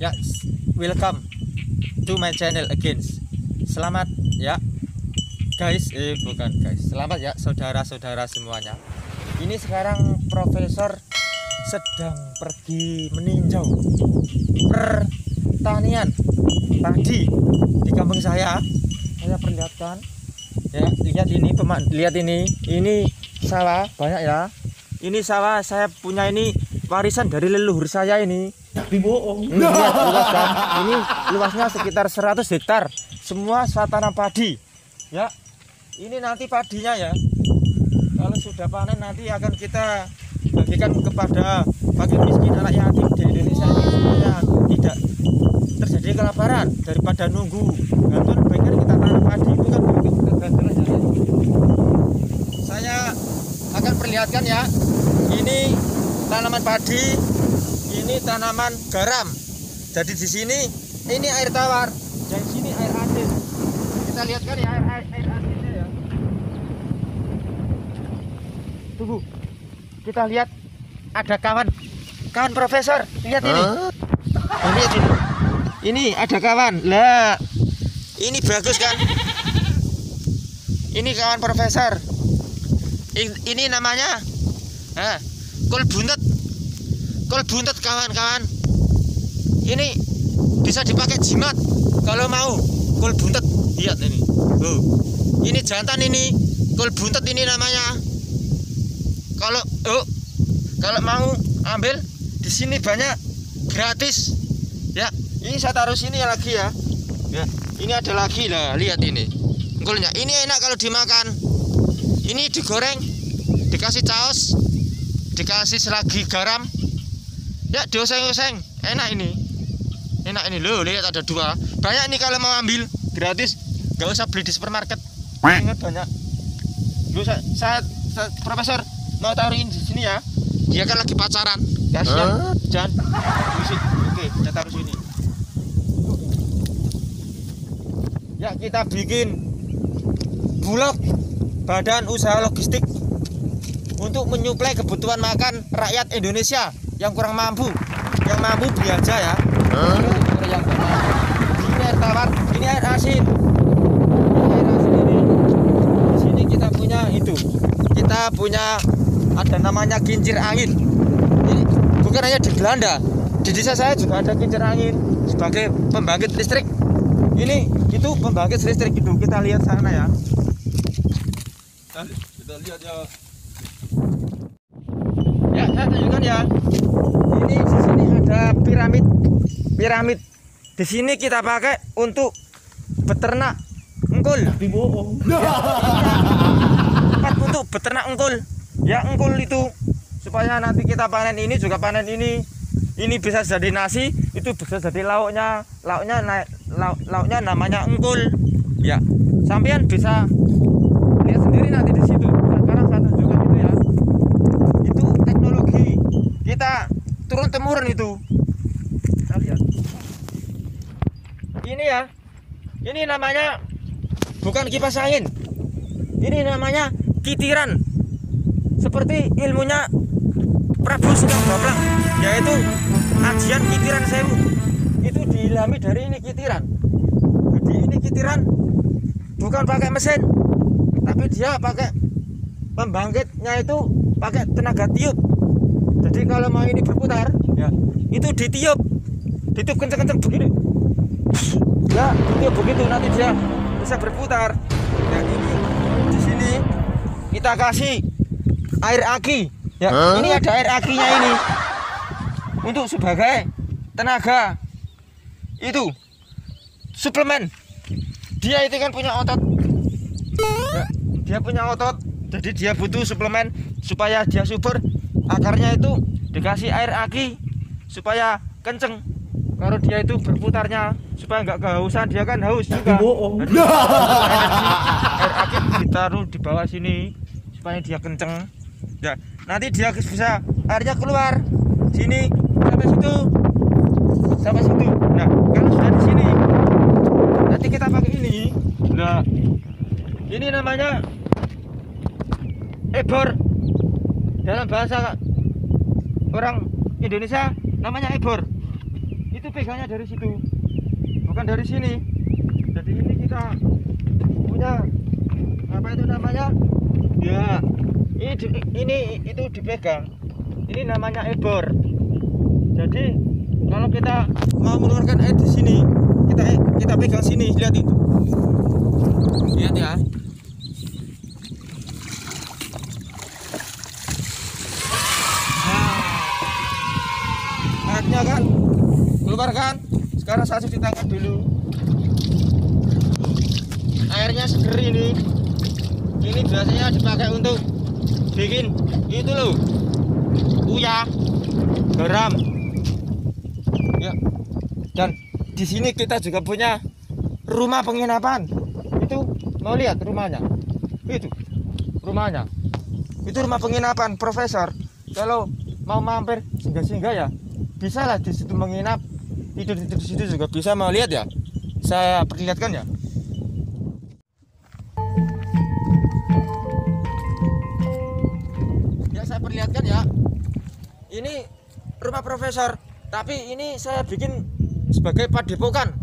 Ya, welcome to my channel again. Selamat ya guys, bukan guys. Selamat ya saudara-saudara semuanya. Ini sekarang Profesor sedang pergi meninjau pertanian padi di kampung saya. Saya perlihatkan. Ya, lihat ini sawah banyak ya. Ini sawah saya punya, ini warisan dari leluhur saya ini. Tapi bohong. Lihat luas kan? Ini luasnya sekitar 100 hektar. Semua tanam padi. Ya. Ini nanti padinya ya. Kalau sudah panen nanti akan kita bagikan kepada fakir miskin, anak yatim di Indonesia ini supaya tidak terjadi kelaparan daripada nunggu bantuan. Baiknya kita tanam padi itu kan kegagalan ya. Saya akan perlihatkan ya. Ini tanaman padi. Ini tanaman garam. Jadi di sini ini air tawar, dan sini air asin. Kita lihat kan ya air asinnya ya. Tunggu. Kita lihat ada kawan Profesor. Lihat ini. Lihat ini. Ini ada kawan. Lah, ini bagus kan? Ini kawan Profesor. Ini namanya kol buntet. Kol buntet kawan-kawan. Ini bisa dipakai jimat kalau mau. Kol buntet, lihat ini. Ini jantan ini. Kol buntet ini namanya. Kalau mau ambil di sini banyak gratis. Ya, ini saya taruh sini lagi ya. Ya, ini ada lagi lah, lihat ini. Kolnya. Ini enak kalau dimakan. Ini digoreng, dikasih saus, dikasih selagi garam. Ya, dioseng-oseng, enak ini loh. Lihat ada dua, banyak nih kalau mau ambil gratis, nggak usah beli di supermarket. Ingat banyak. Lu saya Profesor mau taruhin di sini ya. Dia kan lagi pacaran, kasihan. Jangan musik. Oke, kita taruh sini. Ya, kita bikin bulog, badan usaha logistik, untuk menyuplai kebutuhan makan rakyat Indonesia yang kurang mampu. Yang mampu beli aja ya. Yang ini air tawar, ini air asin. Ini air asin ini. Di sini kita punya itu. Kita punya ada namanya kincir angin. Ini bukan hanya di Belanda. Di desa saya juga ada kincir angin sebagai pembangkit listrik. Ini itu pembangkit listrik itu. Kita lihat sana ya. Kita lihat ya. Ya, saya tunjukkan ya. Ini di sini ada piramid. Di sini kita pakai untuk beternak engkol. Tapi bohong. Ya, tempat untuk beternak engkol. Ya, engkol itu supaya nanti kita panen ini juga panen ini. Ini bisa jadi nasi, itu bisa jadi lauknya. Lauknya namanya engkol. Ya, sampean bisa lihat sendiri nanti di situ. Sekarang saya tunjukkan itu ya. Itu teknologi kita turun temurun itu. Kita lihat. Ini ya. Ini namanya bukan kipas angin. Ini namanya kitiran. Seperti ilmunya Prabu Sugeng Baplang, yaitu ajian kitiran sewu. Itu diilhami dari ini kitiran. Jadi ini kitiran bukan pakai mesin, tapi dia pakai pembangkitnya itu pakai tenaga tiup. Jadi kalau mau ini berputar, ya itu ditiup kenceng-kenceng begini. Ya, ditiup begitu nanti dia bisa berputar. Ya, ini di sini kita kasih air aki. Ya, ini ada air akinya ini untuk sebagai tenaga. Itu suplemen. Dia itu kan punya otot. Ya, dia punya otot. Jadi dia butuh suplemen supaya dia subur. Akarnya itu dikasih air aki supaya kenceng. Kalau dia itu berputarnya supaya nggak kehausan, dia kan haus juga. Bohong. Air aki ditaruh di bawah sini supaya dia kenceng. Ya, nanti dia bisa airnya keluar sini sampai situ. Nah, kalau sudah di sini, nanti kita pakai ini. Nah, ini namanya ebor. dalam bahasa orang Indonesia namanya ebor. Itu pegangnya dari situ, bukan dari sini. Jadi ini kita punya apa itu namanya? Ya, ini itu dipegang. Ini namanya ebor. Jadi kalau kita mau mengeluarkan air di sini, kita pegang sini, lihat itu. Lihat ya. Airnya kan keluar kan. Sekarang saya cuci tangan dulu. Airnya seger ini. Ini biasanya dipakai untuk bikin itu loh, uyah, garam. Ya. Dan di sini kita juga punya rumah penginapan. Itu mau lihat rumahnya. Itu rumahnya. Itu rumah penginapan profesor. Kalau mau mampir singgah-singgah ya, bisa lah di situ menginap. Tidur di situ juga bisa. Mau lihat ya? Saya perlihatkan ya. Ya saya perlihatkan ya. Ini rumah profesor, tapi ini saya bikin sebagai padepokan.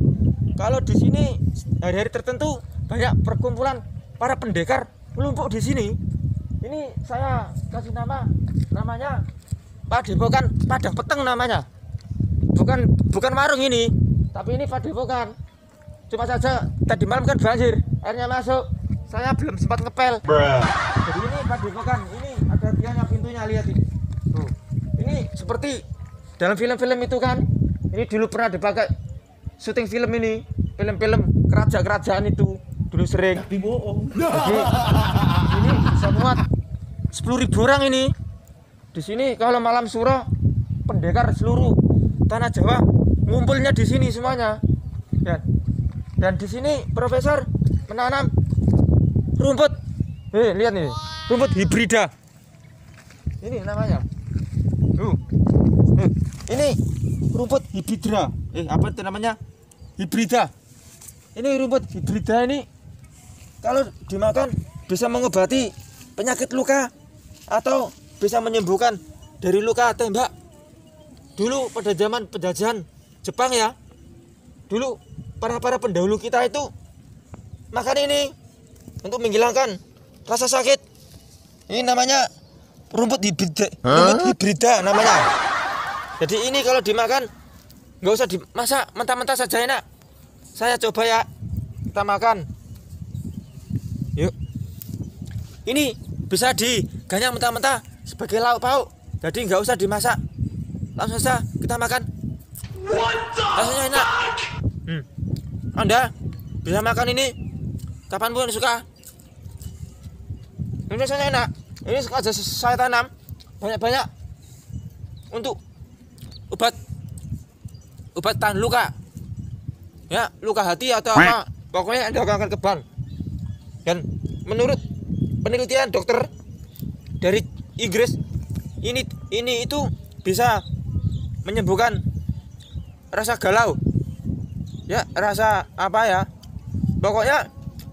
Kalau di sini hari-hari tertentu banyak perkumpulan para pendekar menumpuk di sini. Ini saya kasih namanya padepokan Padang Peteng namanya. Bukan warung ini, tapi ini padepokan. Cuma saja tadi malam kan banjir, airnya masuk. Saya belum sempat ngepel. Jadi ini padepokan. Ini ada tiangnya, pintunya, lihat ini. Tuh. Ini seperti dalam film-film itu kan. Ini dulu pernah dipakai syuting film ini, film-film kerajaan itu dulu sering. Jadi ini bisa muat 10.000 orang ini. Di sini kalau malam suro pendekar seluruh tanah Jawa ngumpulnya di sini semuanya. Dan di sini profesor menanam rumput. Lihat nih, rumput hibrida. Ini namanya. Ini rumput hibrida. Apa itu namanya? Hibrida. Ini rumput hibrida ini kalau dimakan bisa mengobati penyakit luka atau bisa menyembuhkan dari luka tembak. Dulu pada zaman penjajahan Jepang ya, dulu para pendahulu kita itu makan ini untuk menghilangkan rasa sakit. Ini namanya rumput hibrida namanya. Jadi ini kalau dimakan nggak usah dimasak, mentah-mentah saja enak. Saya coba ya, kita makan. Yuk. Ini bisa diganyang mentah-mentah sebagai lauk pauk. Jadi nggak usah dimasak, langsung saja kita makan. Rasanya enak. Anda bisa makan ini kapanpun suka. Ini rasanya enak. Ini sengaja saya tanam banyak-banyak untuk obat tahan luka. Ya, luka hati atau apa. Pokoknya Anda akan kebal. Dan menurut penelitian dokter dari Inggris, ini itu bisa menyembuhkan rasa galau. Ya, rasa apa ya? Pokoknya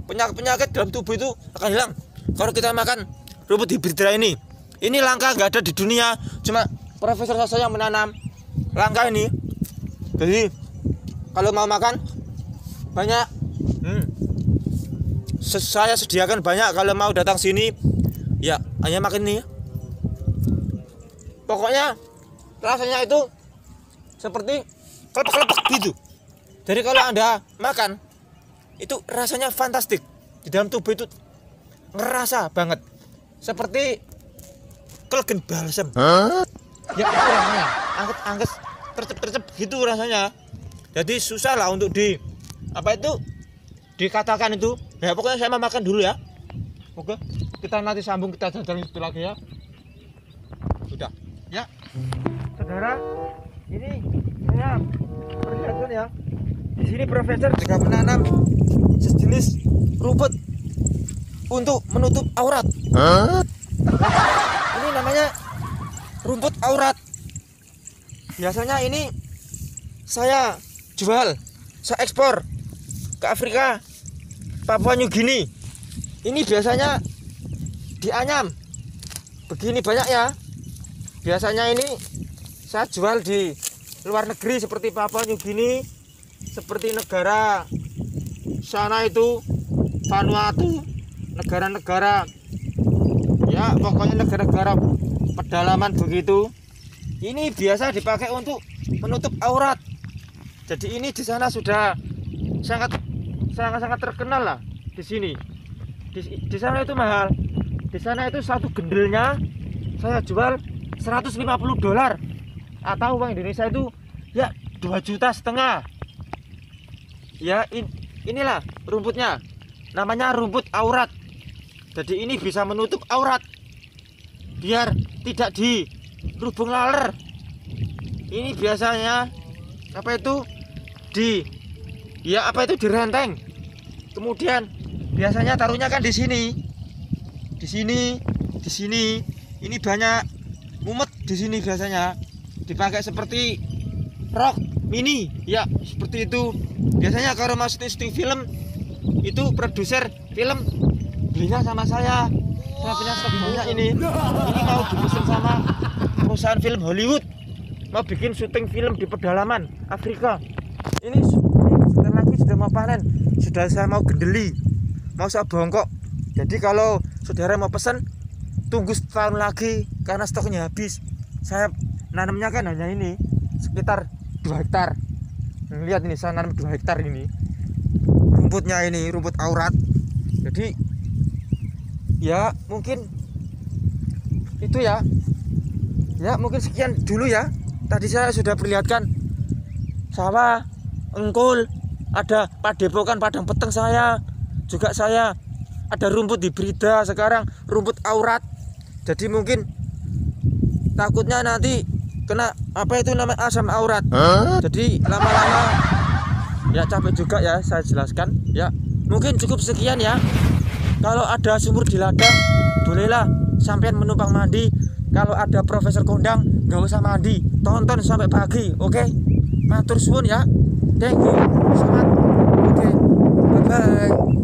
penyakit dalam tubuh itu akan hilang kalau kita makan rumput hibrida ini. Ini langka, nggak ada di dunia. Cuma profesor saya yang menanam langka ini. Jadi kalau mau makan banyak, saya sediakan banyak. Kalau mau datang sini, ya hanya makan ini. Pokoknya rasanya itu seperti kelepek-kelepek gitu. Jadi kalau Anda makan, itu rasanya fantastik. Di dalam tubuh itu ngerasa banget seperti kelegen balsam. Ya itu rasanya, angget-angget, tercep-tercep gitu rasanya. Jadi susah lah untuk dikatakan itu. Ya pokoknya saya mau makan dulu ya. Oke, kita nanti sambung, kita jalan itu lagi ya. Sudah. Ya, saudara, ini saya perlihatkan ya. Di sini profesor juga menanam sejenis rumput untuk menutup aurat. Ini namanya rumput aurat. Biasanya ini saya jual, saya ekspor ke Afrika, Papua New Guinea. Ini biasanya dianyam begini banyak ya. Biasanya ini saya jual di luar negeri seperti Papua New Guinea, seperti negara sana itu Vanuatu, negara-negara ya pokoknya negara-negara pedalaman begitu. Ini biasa dipakai untuk menutup aurat. Jadi ini di sana sudah sangat terkenal lah di sini. Di sana itu mahal. Di sana itu satu gendelnya saya jual $150, atau uang Indonesia itu ya 2,5 juta. Ya inilah rumputnya, namanya rumput aurat. Jadi ini bisa menutup aurat biar tidak dirubung laler. Ini biasanya direnteng. Kemudian biasanya taruhnya kan di sini. Ini banyak mumet di sini, biasanya dipakai seperti rok mini ya, seperti itu. Biasanya kalau mau syuting film itu produser film belinya sama saya punya stok banyak ini mau dipesan sama perusahaan film Hollywood, mau bikin syuting film di pedalaman Afrika. Ini sebentar lagi sudah mau panen, sudah saya mau gendeli, mau saya bongkok. Jadi kalau saudara mau pesan, tunggu setahun lagi karena stoknya habis. Saya nanamnya kan hanya ini sekitar 2 hektar. Lihat ini, saya nanam 2 hektar ini. Rumputnya ini rumput aurat. Jadi ya mungkin itu ya. Ya mungkin sekian dulu ya. Tadi saya sudah perlihatkan sawah, engkul, ada padepokan padang peteng saya. Juga saya ada rumput hibrida sekarang, rumput aurat. Jadi mungkin takutnya nanti kena asam aurat. Jadi lama-lama ya capek juga ya saya jelaskan ya. Mungkin cukup sekian ya. Kalau ada sumur di ladang, bolehlah sampean menumpang mandi. Kalau ada Profesor Kondang, nggak usah mandi, tonton sampai pagi. Oke, matur suwun ya. Thank you. Selamat. Oke, bye bye.